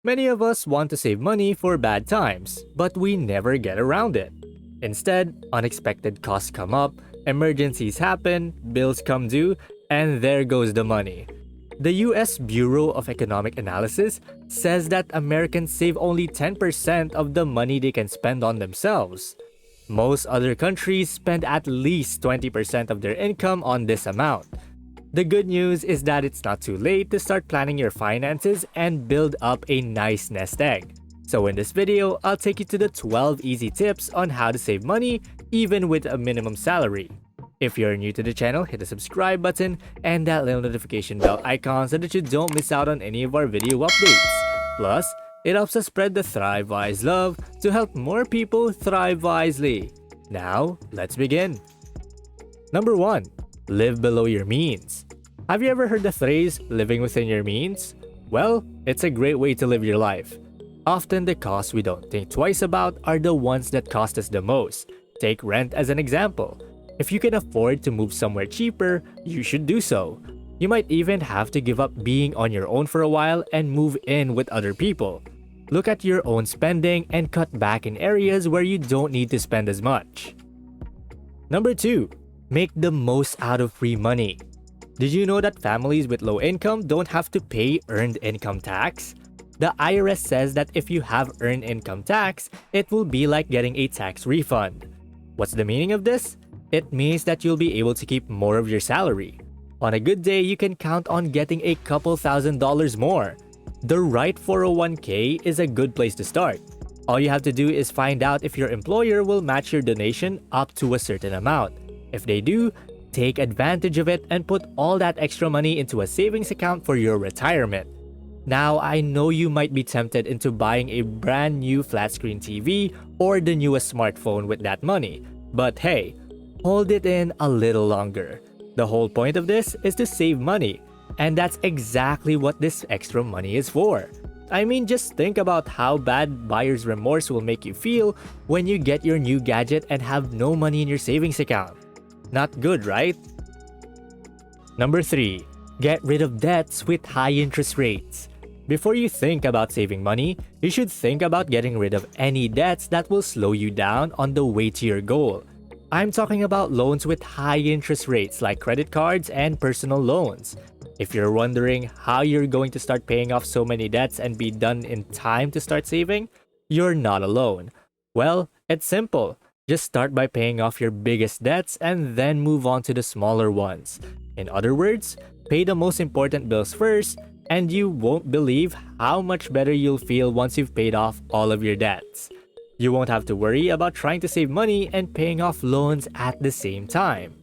Many of us want to save money for bad times, but we never get around it. Instead, unexpected costs come up, emergencies happen, bills come due, and there goes the money. The US Bureau of Economic Analysis says that Americans save only 10% of the money they can spend on themselves. Most other countries spend at least 20% of their income on this amount. The good news is that it's not too late to start planning your finances and build up a nice nest egg. So in this video, I'll take you to the 12 easy tips on how to save money even with a minimum salary. If you're new to the channel, hit the subscribe button and that little notification bell icon so that you don't miss out on any of our video updates. Plus, it helps us spread the Thrive Wise love to help more people thrive wisely. Now, let's begin. Number 1. Live below your means. Have you ever heard the phrase, living within your means? Well, it's a great way to live your life. Often the costs we don't think twice about are the ones that cost us the most. Take rent as an example. If you can afford to move somewhere cheaper, you should do so. You might even have to give up being on your own for a while and move in with other people. Look at your own spending and cut back in areas where you don't need to spend as much. Number 2. Make the most out of free money. Did you know that families with low income don't have to pay earned income tax? The IRS says that if you have earned income tax, it will be like getting a tax refund. What's the meaning of this? It means that you'll be able to keep more of your salary. On a good day, you can count on getting a couple $1,000s more. The right 401k is a good place to start. All you have to do is find out if your employer will match your donation up to a certain amount. If they do, take advantage of it and put all that extra money into a savings account for your retirement. Now, I know you might be tempted into buying a brand new flat screen TV or the newest smartphone with that money. But hey, hold it in a little longer. The whole point of this is to save money, and that's exactly what this extra money is for. I mean, just think about how bad buyer's remorse will make you feel when you get your new gadget and have no money in your savings account. Not good, right? Number 3. Get rid of debts with high interest rates. Before you think about saving money, you should think about getting rid of any debts that will slow you down on the way to your goal. I'm talking about loans with high interest rates like credit cards and personal loans. If you're wondering how you're going to start paying off so many debts and be done in time to start saving, you're not alone. Well, it's simple. Just start by paying off your biggest debts and then move on to the smaller ones. In other words, pay the most important bills first, and you won't believe how much better you'll feel once you've paid off all of your debts. You won't have to worry about trying to save money and paying off loans at the same time.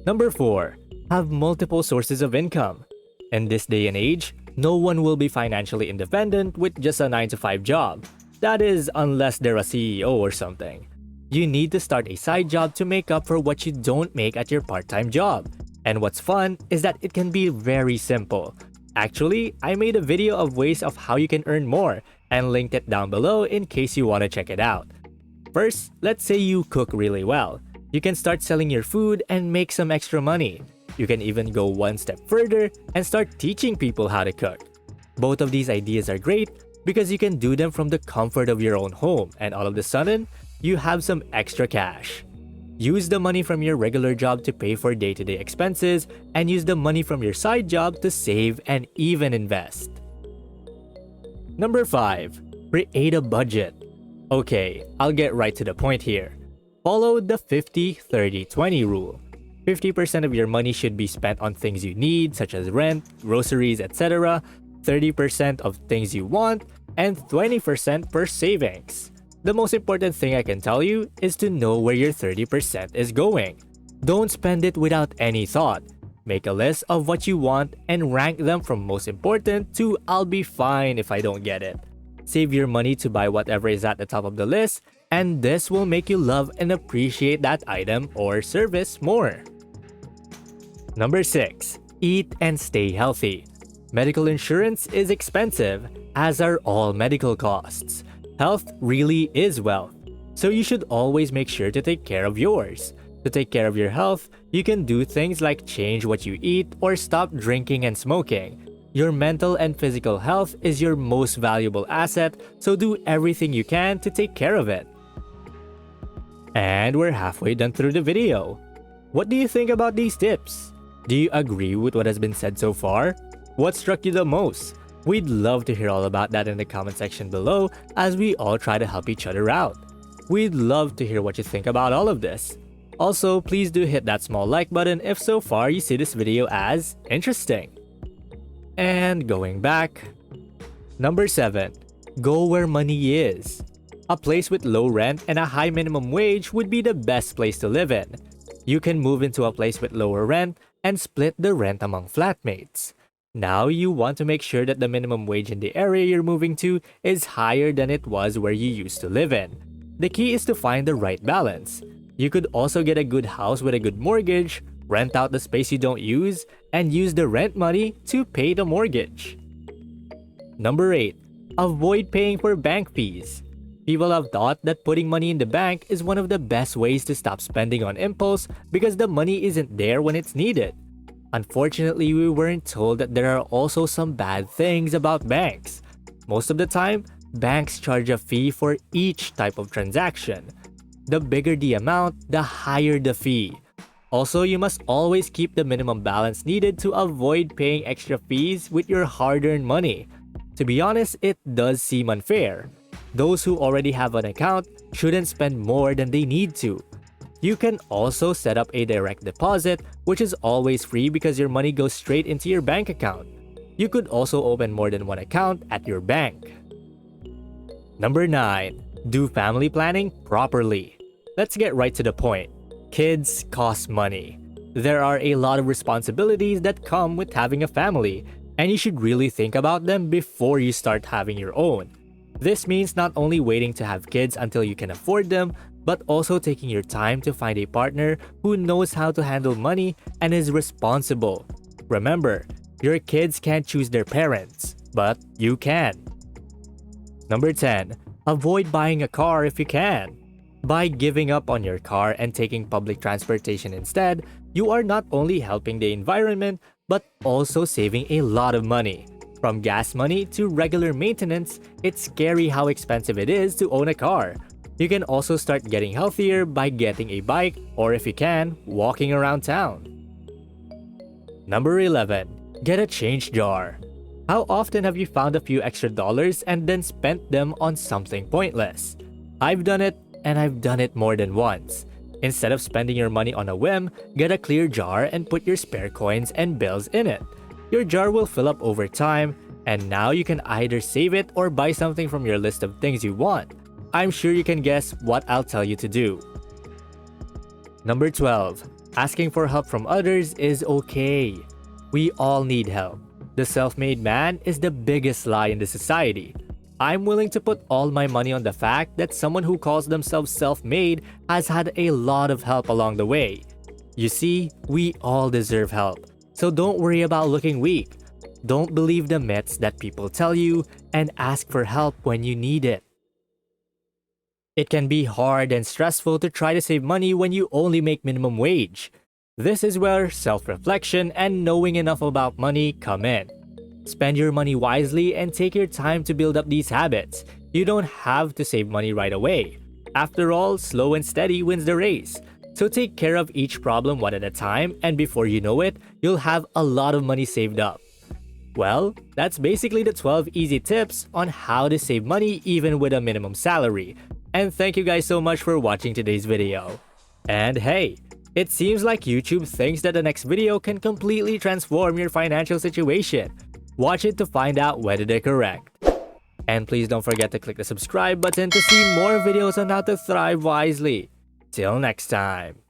Number 4. Have multiple sources of income. In this day and age, no one will be financially independent with just a 9-to-5 job. That is, unless they're a CEO or something. You need to start a side job to make up for what you don't make at your part-time job. And what's fun is that it can be very simple. Actually, I made a video of ways of how you can earn more and linked it down below in case you want to check it out. First, let's say you cook really well. You can start selling your food and make some extra money. You can even go one step further and start teaching people how to cook. Both of these ideas are great because you can do them from the comfort of your own home, and all of a sudden, you have some extra cash. Use the money from your regular job to pay for day-to-day expenses and use the money from your side job to save and even invest. Number 5. Create a budget. Okay, I'll get right to the point here. Follow the 50-30-20 rule. 50% of your money should be spent on things you need, such as rent, groceries, etc., 30% of things you want, and 20% for savings. The most important thing I can tell you is to know where your 30% is going. Don't spend it without any thought. Make a list of what you want and rank them from most important to I'll be fine if I don't get it. Save your money to buy whatever is at the top of the list, and this will make you love and appreciate that item or service more. Number 6. Eat and stay healthy. Medical insurance is expensive, as are all medical costs. Health really is wealth, so you should always make sure to take care of yours. To take care of your health, you can do things like change what you eat or stop drinking and smoking. Your mental and physical health is your most valuable asset, so do everything you can to take care of it. And we're halfway done through the video. What do you think about these tips? Do you agree with what has been said so far? What struck you the most? We'd love to hear all about that in the comment section below as we all try to help each other out. We'd love to hear what you think about all of this. Also, please do hit that small like button if so far you see this video as interesting. And going back, number 7. Go where money is. A place with low rent and a high minimum wage would be the best place to live in. You can move into a place with lower rent and split the rent among flatmates. Now you want to make sure that the minimum wage in the area you're moving to is higher than it was where you used to live in. The key is to find the right balance. You could also get a good house with a good mortgage, rent out the space you don't use, and use the rent money to pay the mortgage. Number 8. Avoid paying for bank fees. People have thought that putting money in the bank is one of the best ways to stop spending on impulse because the money isn't there when it's needed. Unfortunately, we weren't told that there are also some bad things about banks. Most of the time, banks charge a fee for each type of transaction. The bigger the amount, the higher the fee. Also, you must always keep the minimum balance needed to avoid paying extra fees with your hard-earned money. To be honest, it does seem unfair. Those who already have an account shouldn't spend more than they need to. You can also set up a direct deposit, which is always free because your money goes straight into your bank account. You could also open more than one account at your bank. Number 9. Do family planning properly. Let's get right to the point. Kids cost money. There are a lot of responsibilities that come with having a family, and you should really think about them before you start having your own. This means not only waiting to have kids until you can afford them, but also taking your time to find a partner who knows how to handle money and is responsible. Remember, your kids can't choose their parents, but you can. Number 10. Avoid buying a car if you can. By giving up on your car and taking public transportation instead, you are not only helping the environment, but also saving a lot of money. From gas money to regular maintenance, it's scary how expensive it is to own a car. You can also start getting healthier by getting a bike or if you can, walking around town. Number 11. Get a change jar. How often have you found a few extra dollars and then spent them on something pointless? I've done it, and I've done it more than once. Instead of spending your money on a whim, get a clear jar and put your spare coins and bills in it. Your jar will fill up over time, and now you can either save it or buy something from your list of things you want. I'm sure you can guess what I'll tell you to do. Number 12. Asking for help from others is okay. We all need help. The self-made man is the biggest lie in the society. I'm willing to put all my money on the fact that someone who calls themselves self-made has had a lot of help along the way. You see, we all deserve help, so don't worry about looking weak. Don't believe the myths that people tell you and ask for help when you need it. It can be hard and stressful to try to save money when you only make minimum wage. This is where self-reflection and knowing enough about money come in. Spend your money wisely and take your time to build up these habits. You don't have to save money right away. After all, slow and steady wins the race. So take care of each problem one at a time, and before you know it, you'll have a lot of money saved up. Well, that's basically the 12 easy tips on how to save money even with a minimum salary. And thank you guys so much for watching today's video. And hey, it seems like YouTube thinks that the next video can completely transform your financial situation. Watch it to find out whether they're correct. And please don't forget to click the subscribe button to see more videos on how to thrive wisely. Till next time.